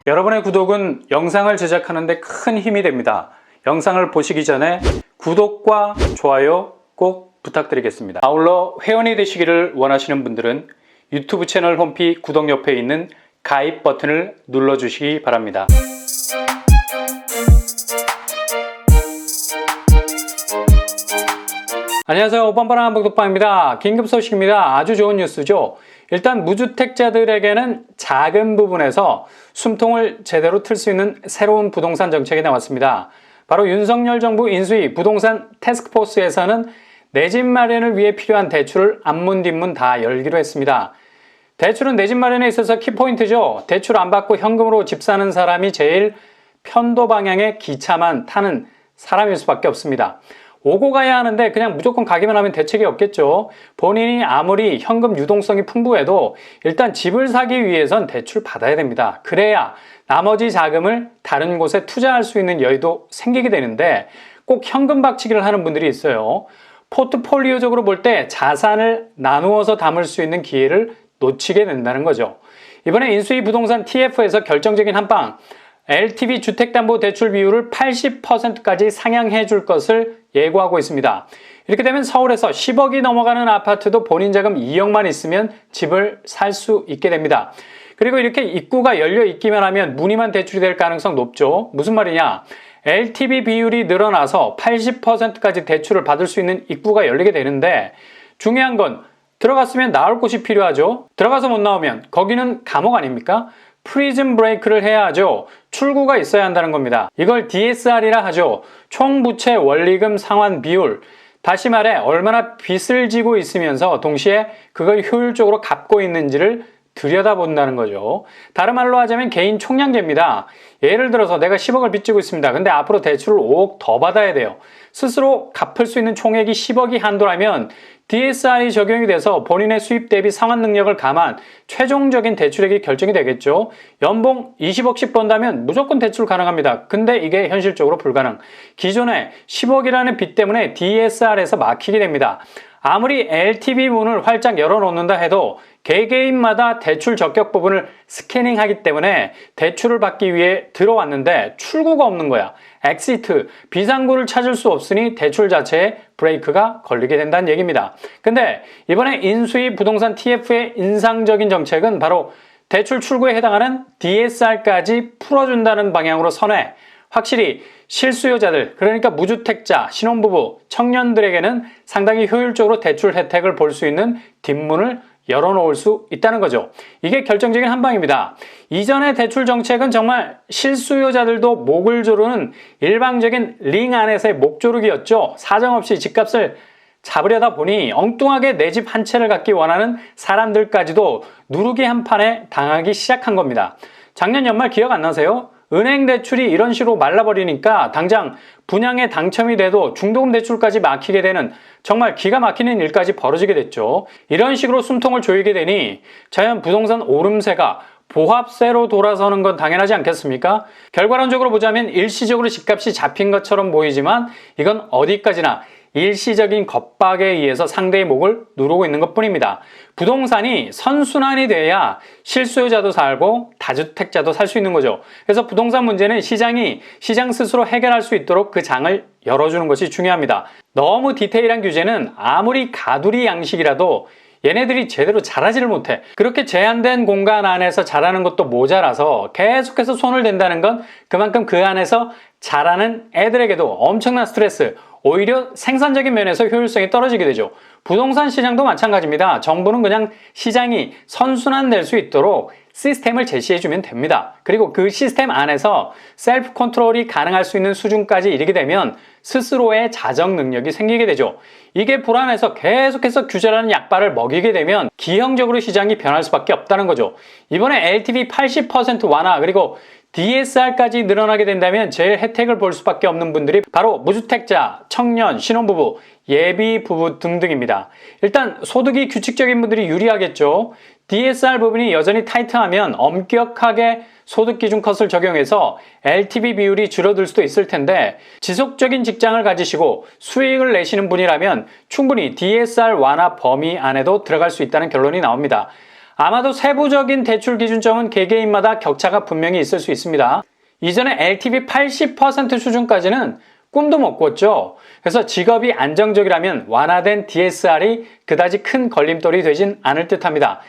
여러분의 구독은 영상을 제작하는 데 큰 힘이 됩니다. 영상을 보시기 전에 구독과 좋아요 꼭 부탁드리겠습니다. 아울러 회원이 되시기를 원하시는 분들은 유튜브 채널 홈피 구독 옆에 있는 가입 버튼을 눌러주시기 바랍니다. 안녕하세요. 뻔뻔한 한복독방입니다. 긴급 소식입니다. 아주 좋은 뉴스죠. 일단 무주택자들에게는 작은 부분에서 숨통을 제대로 틀 수 있는 새로운 부동산 정책이 나왔습니다. 바로 윤석열 정부 인수위 부동산 태스크포스에서는 내 집 마련을 위해 필요한 대출을 앞문 뒷문 다 열기로 했습니다. 대출은 내 집 마련에 있어서 키포인트죠. 대출 안 받고 현금으로 집 사는 사람이 제일 편도 방향의 기차만 타는 사람일 수밖에 없습니다. 오고 가야 하는데 그냥 무조건 가기만 하면 대책이 없겠죠. 본인이 아무리 현금 유동성이 풍부해도 일단 집을 사기 위해선 대출 받아야 됩니다. 그래야 나머지 자금을 다른 곳에 투자할 수 있는 여유도 생기게 되는데 꼭 현금 박치기를 하는 분들이 있어요. 포트폴리오적으로 볼 때 자산을 나누어서 담을 수 있는 기회를 놓치게 된다는 거죠. 이번에 인수위 부동산 TF에서 결정적인 한방, LTV 주택담보대출 비율을 80%까지 상향해 줄 것을 예고하고 있습니다. 이렇게 되면 서울에서 10억이 넘어가는 아파트도 본인 자금 2억만 있으면 집을 살 수 있게 됩니다. 그리고 이렇게 입구가 열려 있기만 하면 무늬만 대출이 될 가능성 높죠. 무슨 말이냐? LTV 비율이 늘어나서 80%까지 대출을 받을 수 있는 입구가 열리게 되는데 중요한 건 들어갔으면 나올 곳이 필요하죠. 들어가서 못 나오면 거기는 감옥 아닙니까? 프리즌 브레이크를 해야 하죠. 출구가 있어야 한다는 겁니다. 이걸 DSR이라 하죠. 총부채 원리금 상환 비율. 다시 말해 얼마나 빚을 지고 있으면서 동시에 그걸 효율적으로 갚고 있는지를 들여다본다는 거죠. 다른 말로 하자면 개인 총량제입니다. 예를 들어서 내가 10억을 빚지고 있습니다. 근데 앞으로 대출을 5억 더 받아야 돼요. 스스로 갚을 수 있는 총액이 10억이 한도라면 DSR이 적용이 돼서 본인의 수입 대비 상환 능력을 감안 최종적인 대출액이 결정이 되겠죠. 연봉 20억씩 번다면 무조건 대출 가능합니다. 근데 이게 현실적으로 불가능. 기존에 10억이라는 빚 때문에 DSR에서 막히게 됩니다. 아무리 LTV 문을 활짝 열어놓는다 해도 개개인마다 대출 적격 부분을 스캐닝하기 때문에 대출을 받기 위해 들어왔는데 출구가 없는 거야. 엑시트, 비상구를 찾을 수 없으니 대출 자체에 브레이크가 걸리게 된다는 얘기입니다. 근데 이번에 인수위 부동산 TF의 인상적인 정책은 바로 대출 출구에 해당하는 DSR까지 풀어준다는 방향으로 선회. 확실히 실수요자들, 그러니까 무주택자, 신혼부부, 청년들에게는 상당히 효율적으로 대출 혜택을 볼 수 있는 뒷문을 열어놓을 수 있다는 거죠. 이게 결정적인 한방입니다. 이전의 대출 정책은 정말 실수요자들도 목을 조르는 일방적인 링 안에서의 목조르기였죠. 사정없이 집값을 잡으려다 보니 엉뚱하게 내 집 한 채를 갖기 원하는 사람들까지도 누르기 한 판에 당하기 시작한 겁니다. 작년 연말 기억 안 나세요? 은행 대출이 이런 식으로 말라버리니까 당장 분양에 당첨이 돼도 중도금 대출까지 막히게 되는 정말 기가 막히는 일까지 벌어지게 됐죠. 이런 식으로 숨통을 조이게 되니 자연 부동산 오름세가 보합세로 돌아서는 건 당연하지 않겠습니까? 결과론적으로 보자면 일시적으로 집값이 잡힌 것처럼 보이지만 이건 어디까지나 일시적인 겁박에 의해서 상대의 목을 누르고 있는 것뿐입니다. 부동산이 선순환이 돼야 실수요자도 살고 다주택자도 살 수 있는 거죠. 그래서 부동산 문제는 시장 스스로 해결할 수 있도록 그 장을 열어주는 것이 중요합니다. 너무 디테일한 규제는 아무리 가두리 양식이라도 얘네들이 제대로 잘하지를 못해. 그렇게 제한된 공간 안에서 잘하는 것도 모자라서 계속해서 손을 댄다는 건 그만큼 그 안에서 잘하는 애들에게도 엄청난 스트레스, 오히려 생산적인 면에서 효율성이 떨어지게 되죠. 부동산 시장도 마찬가지입니다. 정부는 그냥 시장이 선순환될 수 있도록 시스템을 제시해주면 됩니다. 그리고 그 시스템 안에서 셀프 컨트롤이 가능할 수 있는 수준까지 이르게 되면 스스로의 자정 능력이 생기게 되죠. 이게 불안해서 계속해서 규제라는 약발을 먹이게 되면 기형적으로 시장이 변할 수밖에 없다는 거죠. 이번에 LTV 80% 완화 그리고 DSR까지 늘어나게 된다면 제일 혜택을 볼 수밖에 없는 분들이 바로 무주택자, 청년, 신혼부부, 예비부부 등등입니다. 일단 소득이 규칙적인 분들이 유리하겠죠. DSR 부분이 여전히 타이트하면 엄격하게 소득기준 컷을 적용해서 LTV 비율이 줄어들 수도 있을 텐데 지속적인 직장을 가지시고 수익을 내시는 분이라면 충분히 DSR 완화 범위 안에도 들어갈 수 있다는 결론이 나옵니다. 아마도 세부적인 대출 기준점은 개개인마다 격차가 분명히 있을 수 있습니다. 이전에 LTV 80% 수준까지는 꿈도 못 꿨죠. 그래서 직업이 안정적이라면 완화된 DSR이 그다지 큰 걸림돌이 되진 않을 듯합니다.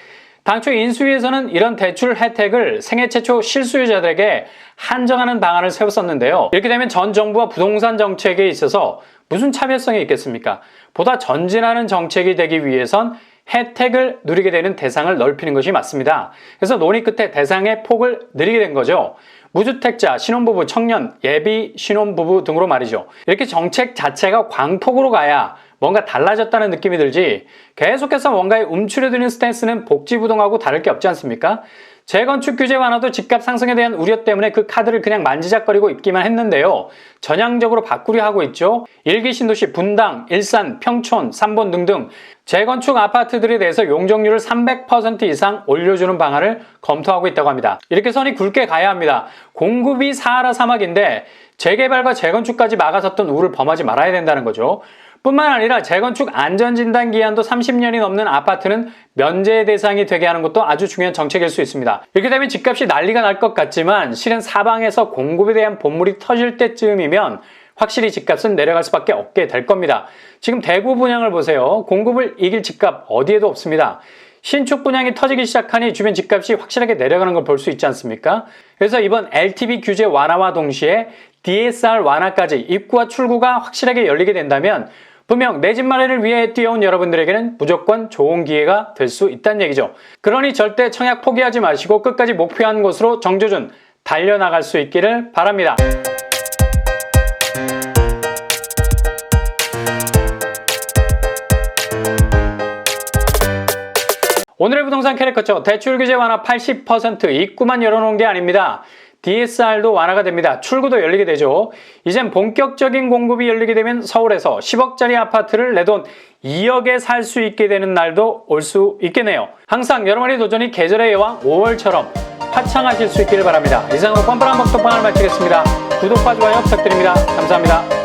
당초 인수위에서는 이런 대출 혜택을 생애 최초 실수요자들에게 한정하는 방안을 세웠었는데요. 이렇게 되면 전 정부와 부동산 정책에 있어서 무슨 차별성이 있겠습니까? 보다 전진하는 정책이 되기 위해선 혜택을 누리게 되는 대상을 넓히는 것이 맞습니다. 그래서 논의 끝에 대상의 폭을 늘리게 된 거죠. 무주택자, 신혼부부, 청년, 예비 신혼부부 등으로 말이죠. 이렇게 정책 자체가 광폭으로 가야 뭔가 달라졌다는 느낌이 들지 계속해서 뭔가에 움츠려드는 스탠스는 복지부동하고 다를 게 없지 않습니까? 재건축 규제 완화도 집값 상승에 대한 우려 때문에 그 카드를 그냥 만지작거리고 있기만 했는데요. 전향적으로 바꾸려 하고 있죠. 일기 신도시 분당, 일산, 평촌, 삼본 등등 재건축 아파트들에 대해서 용적률을 300% 이상 올려주는 방안을 검토하고 있다고 합니다. 이렇게 선이 굵게 가야 합니다. 공급이 사하라 사막인데 재개발과 재건축까지 막아섰던 우를 범하지 말아야 된다는 거죠. 뿐만 아니라 재건축 안전진단 기한도 30년이 넘는 아파트는 면제 대상이 되게 하는 것도 아주 중요한 정책일 수 있습니다. 이렇게 되면 집값이 난리가 날 것 같지만 실은 사방에서 공급에 대한 본물이 터질 때쯤이면 확실히 집값은 내려갈 수밖에 없게 될 겁니다. 지금 대구 분양을 보세요. 공급을 이길 집값 어디에도 없습니다. 신축 분양이 터지기 시작하니 주변 집값이 확실하게 내려가는 걸 볼 수 있지 않습니까? 그래서 이번 LTV 규제 완화와 동시에 DSR 완화까지 입구와 출구가 확실하게 열리게 된다면 분명 내 집 마련을 위해 뛰어온 여러분들에게는 무조건 좋은 기회가 될 수 있다는 얘기죠. 그러니 절대 청약 포기하지 마시고 끝까지 목표한 곳으로 정조준 달려나갈 수 있기를 바랍니다. 오늘의 부동산 캐릭터죠. 대출 규제 완화 80% 입구만 열어놓은 게 아닙니다. DSR도 완화가 됩니다. 출구도 열리게 되죠. 이젠 본격적인 공급이 열리게 되면 서울에서 10억짜리 아파트를 내 돈 2억에 살 수 있게 되는 날도 올 수 있겠네요. 항상 여러분의 도전이 계절의 여왕 5월처럼 화창하실 수 있기를 바랍니다. 이상으로 뻔뻔한 먹방을 마치겠습니다. 구독과 좋아요 부탁드립니다. 감사합니다.